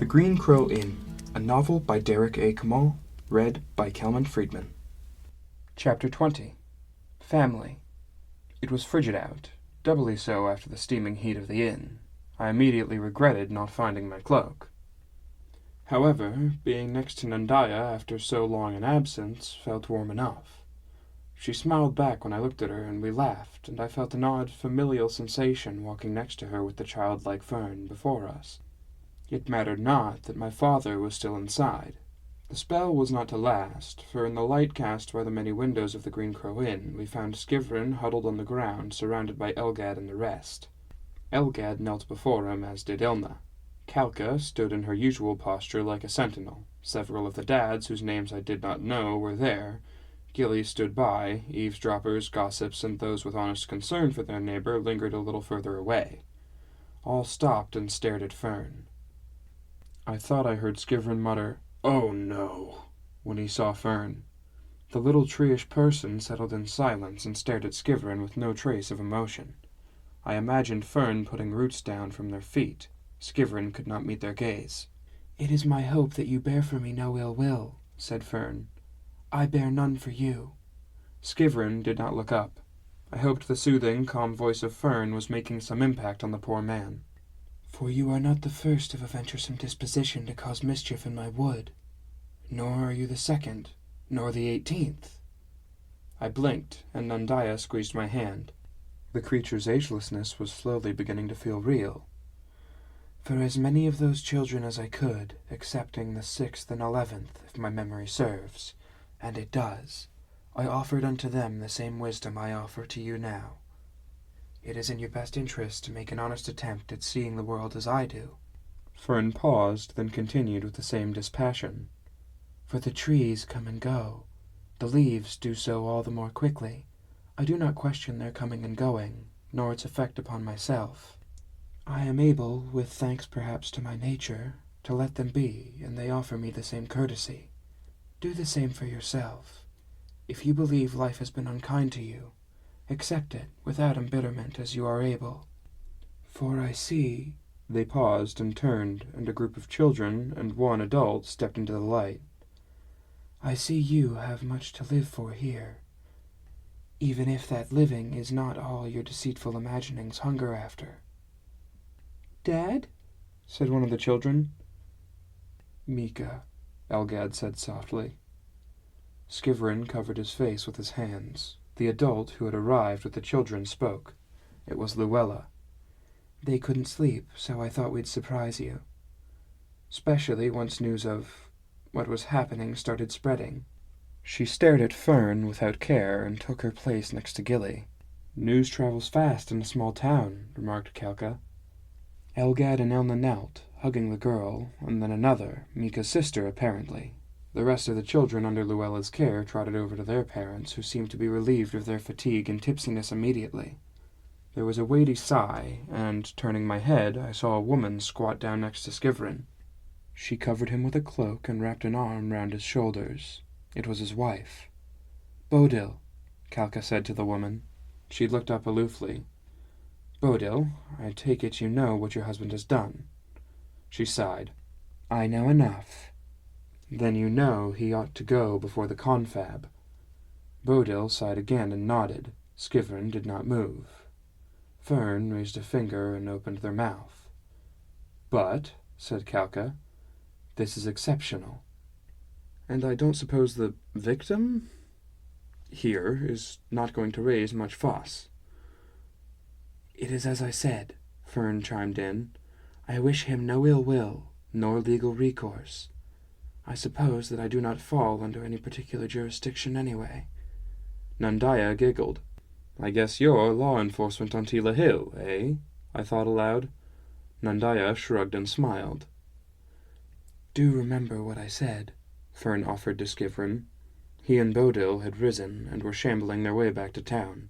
Green Crow Inn, a novel by Derek A. Kamal, read by Kelman Friedman. Chapter 20. Family. It was frigid out, doubly so after the steaming heat of the inn. I immediately regretted not finding my cloak. However, being next to Nandaya after so long an absence felt warm enough. She smiled back when I looked at her, and we laughed, and I felt an odd, familial sensation walking next to her with the childlike Fern before us. It mattered not that my father was still inside. The spell was not to last, for in the light cast by the many windows of the Green Crow Inn, we found Skivrin huddled on the ground, surrounded by Elgad and the rest. Elgad knelt before him, as did Ilna. Kalka stood in her usual posture like a sentinel. Several of the dads, whose names I did not know, were there. Gilly stood by. Eavesdroppers, gossips, and those with honest concern for their neighbor lingered a little further away. All stopped and stared at Fern. I thought I heard Skivrin mutter, "Oh no," when he saw Fern. The little tree-ish person settled in silence and stared at Skivrin with no trace of emotion. I imagined Fern putting roots down from their feet. Skivrin could not meet their gaze. "It is my hope that you bear for me no ill will," said Fern. "I bear none for you." Skivrin did not look up. I hoped the soothing, calm voice of Fern was making some impact on the poor man. "For you are not the first of a venturesome disposition to cause mischief in my wood. Nor are you the second, nor the 18th. I blinked, and Nandaya squeezed my hand. The creature's agelessness was slowly beginning to feel real. "For as many of those children as I could, excepting the 6th and 11th, if my memory serves, and it does, I offered unto them the same wisdom I offer to you now. It is in your best interest to make an honest attempt at seeing the world as I do." Fern paused, then continued with the same dispassion. "For the trees come and go. The leaves do so all the more quickly. I do not question their coming and going, nor its effect upon myself. I am able, with thanks perhaps to my nature, to let them be, and they offer me the same courtesy. Do the same for yourself. If you believe life has been unkind to you, accept it without embitterment as you are able. For I see—" They paused and turned, and a group of children and one adult stepped into the light. "I see you have much to live for here, even if that living is not all your deceitful imaginings hunger after." "Dad?" said one of the children. "Mika," Elgad said softly. Skivrin covered his face with his hands. The adult who had arrived with the children spoke. It was Luella. "They couldn't sleep, so I thought we'd surprise you. Especially once news of what was happening started spreading." She stared at Fern without care and took her place next to Gilly. "News travels fast in a small town," remarked Kalka. Elgad and Elna knelt, hugging the girl, and then another, Mika's sister apparently. The rest of the children under Luella's care trotted over to their parents, who seemed to be relieved of their fatigue and tipsiness immediately. There was a weighty sigh, and, turning my head, I saw a woman squat down next to Skivrin. She covered him with a cloak and wrapped an arm round his shoulders. It was his wife. "Bodil," Kalka said to the woman. She looked up aloofly. "Bodil, I take it you know what your husband has done." She sighed. "I know enough." "Then you know he ought to go before the confab." Bodil sighed again and nodded. Skivrin did not move. Fern raised a finger and opened their mouth. "But," said Kalka, "this is exceptional. And I don't suppose the victim here is not going to raise much fuss." "It is as I said," Fern chimed in. "I wish him no ill will, nor legal recourse. I suppose that I do not fall under any particular jurisdiction anyway." Nandaya giggled. "I guess you're law enforcement on Tila Hill, eh?" I thought aloud. Nandaya shrugged and smiled. "Do remember what I said," Fern offered to Skivrin. He and Bodil had risen and were shambling their way back to town.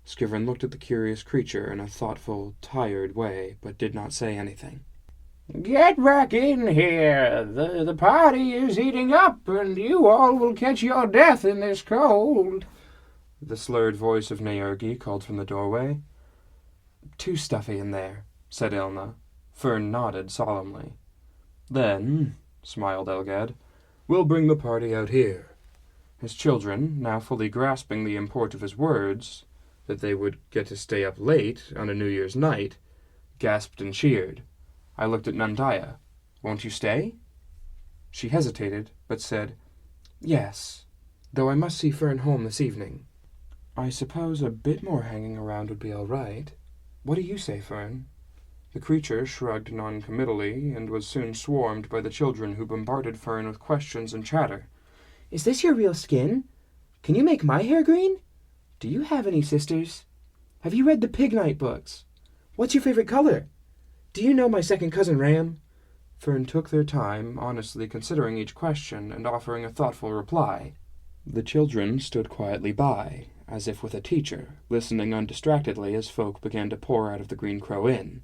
Skivrin looked at the curious creature in a thoughtful, tired way, but did not say anything. "Get back in here. The party is heating up, and you all will catch your death in this cold," the slurred voice of Naergi called from the doorway. "Too stuffy in there," said Ilna. Fern nodded solemnly. "Then," smiled Elgad, "we'll bring the party out here." His children, now fully grasping the import of his words, that they would get to stay up late on a New Year's night, gasped and cheered. I looked at Nandaya. "Won't you stay?" She hesitated, but said, "Yes, though I must see Fern home this evening." "I suppose a bit more hanging around would be all right. What do you say, Fern?" The creature shrugged non-committally and was soon swarmed by the children, who bombarded Fern with questions and chatter. "Is this your real skin? Can you make my hair green? Do you have any sisters? Have you read the Pig Night books? What's your favorite color? Do you know my second cousin Ram?" Fern took their time, honestly considering each question and offering a thoughtful reply. The children stood quietly by, as if with a teacher, listening undistractedly as folk began to pour out of the Green Crow Inn.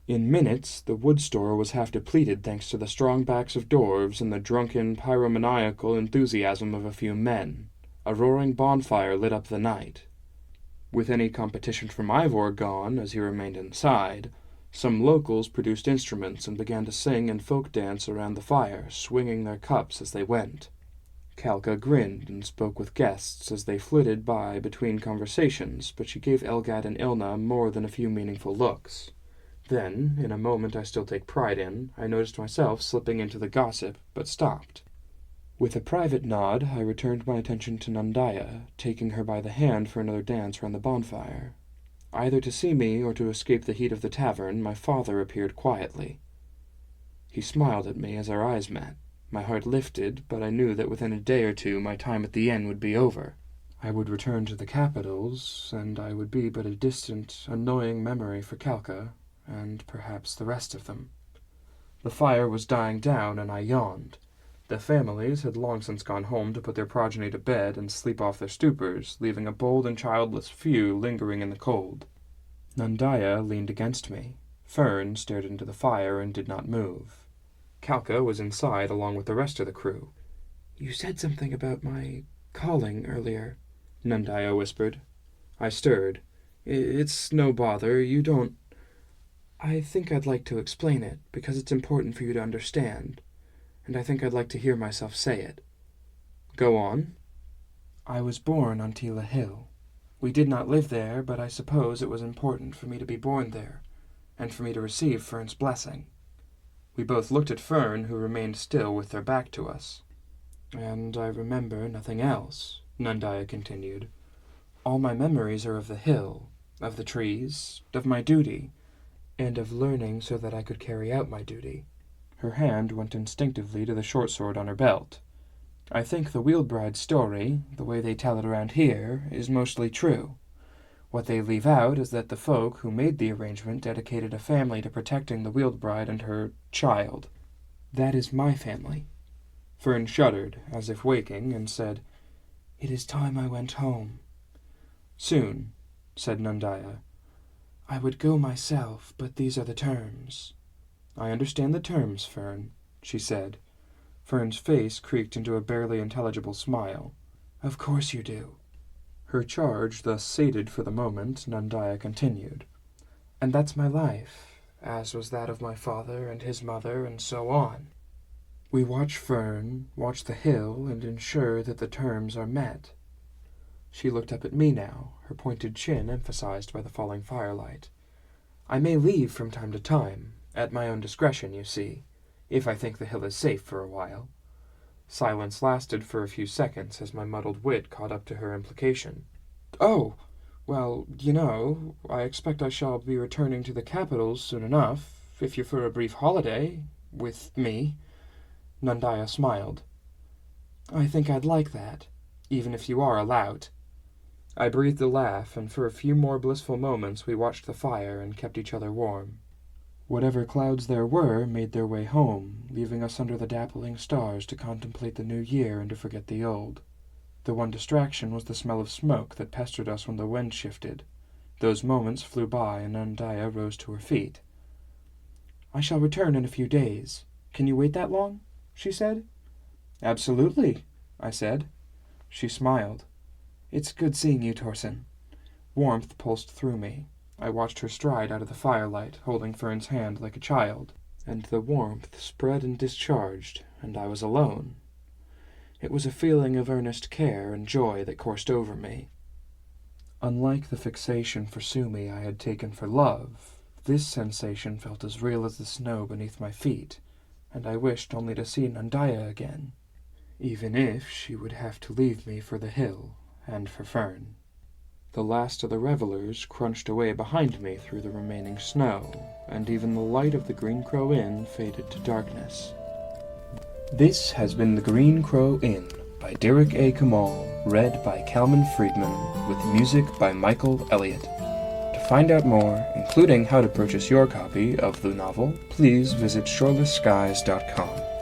In minutes, the wood store was half depleted thanks to the strong backs of dwarves and the drunken, pyromaniacal enthusiasm of a few men. A roaring bonfire lit up the night. With any competition from Ivor gone, as he remained inside, some locals produced instruments and began to sing and folk dance around the fire, swinging their cups as they went. Calca grinned and spoke with guests as they flitted by between conversations, but she gave Elgad and Ilna more than a few meaningful looks. Then, in a moment I still take pride in, I noticed myself slipping into the gossip, but stopped. With a private nod, I returned my attention to Nandaya, taking her by the hand for another dance round the bonfire. Either to see me or to escape the heat of the tavern, my father appeared quietly. He smiled at me as our eyes met. My heart lifted, but I knew that within a day or two my time at the inn would be over. I would return to the capitals, and I would be but a distant, annoying memory for Calca, and perhaps the rest of them. The fire was dying down, and I yawned. The families had long since gone home to put their progeny to bed and sleep off their stupors, leaving a bold and childless few lingering in the cold. Nandaya leaned against me. Fern stared into the fire and did not move. Calca was inside along with the rest of the crew. "You said something about my calling earlier," Nandaya whispered. I stirred. "It's no bother. You don't—" "I think I'd like to explain it, because it's important for you to understand. And I think I'd like to hear myself say it." "Go on." "I was born on Tila Hill. We did not live there, but I suppose it was important for me to be born there, and for me to receive Fern's blessing." We both looked at Fern, who remained still with their back to us. "And I remember nothing else," Nandaya continued. "All my memories are of the hill, of the trees, of my duty, and of learning so that I could carry out my duty." Her hand went instinctively to the short sword on her belt. "I think the Wheelbride's story, the way they tell it around here, is mostly true. What they leave out is that the folk who made the arrangement dedicated a family to protecting the Wheelbride and her child. That is my family." Fern shuddered, as if waking, and said, "It is time I went home." "Soon," said Nandaya. "I would go myself, but these are the terms." "I understand the terms, Fern," she said. Fern's face creaked into a barely intelligible smile. "Of course you do." Her charge thus sated for the moment, Nandaya continued. "And that's my life, as was that of my father and his mother, and so on. We watch Fern, watch the hill, and ensure that the terms are met." She looked up at me now, her pointed chin emphasized by the falling firelight. "I may leave from time to time, at my own discretion, you see, if I think the hill is safe for a while." Silence lasted for a few seconds as my muddled wit caught up to her implication. "Oh, well, I expect I shall be returning to the capitals soon enough, if you're for a brief holiday, with me." Nandaya smiled. "I think I'd like that, even if you are allowed." I breathed a laugh, and for a few more blissful moments we watched the fire and kept each other warm. Whatever clouds there were made their way home, leaving us under the dappling stars to contemplate the new year and to forget the old. The one distraction was the smell of smoke that pestered us when the wind shifted. Those moments flew by, and Nandaya rose to her feet. "I shall return in a few days. Can you wait that long?" she said. "Absolutely," I said. She smiled. "It's good seeing you, Torsen." Warmth pulsed through me. I watched her stride out of the firelight, holding Fern's hand like a child. and the warmth spread and discharged, and I was alone. It was a feeling of earnest care and joy that coursed over me. Unlike the fixation for Sumi I had taken for love, this sensation felt as real as the snow beneath my feet, and I wished only to see Nandaya again, even if she would have to leave me for the hill and for Fern. The last of the revelers crunched away behind me through the remaining snow, and even the light of the Green Crow Inn faded to darkness. This has been The Green Crow Inn by Derek A. Kamal, read by Calman Friedman, with music by Michael Elliott. To find out more, including how to purchase your copy of the novel, please visit shorelessskies.com.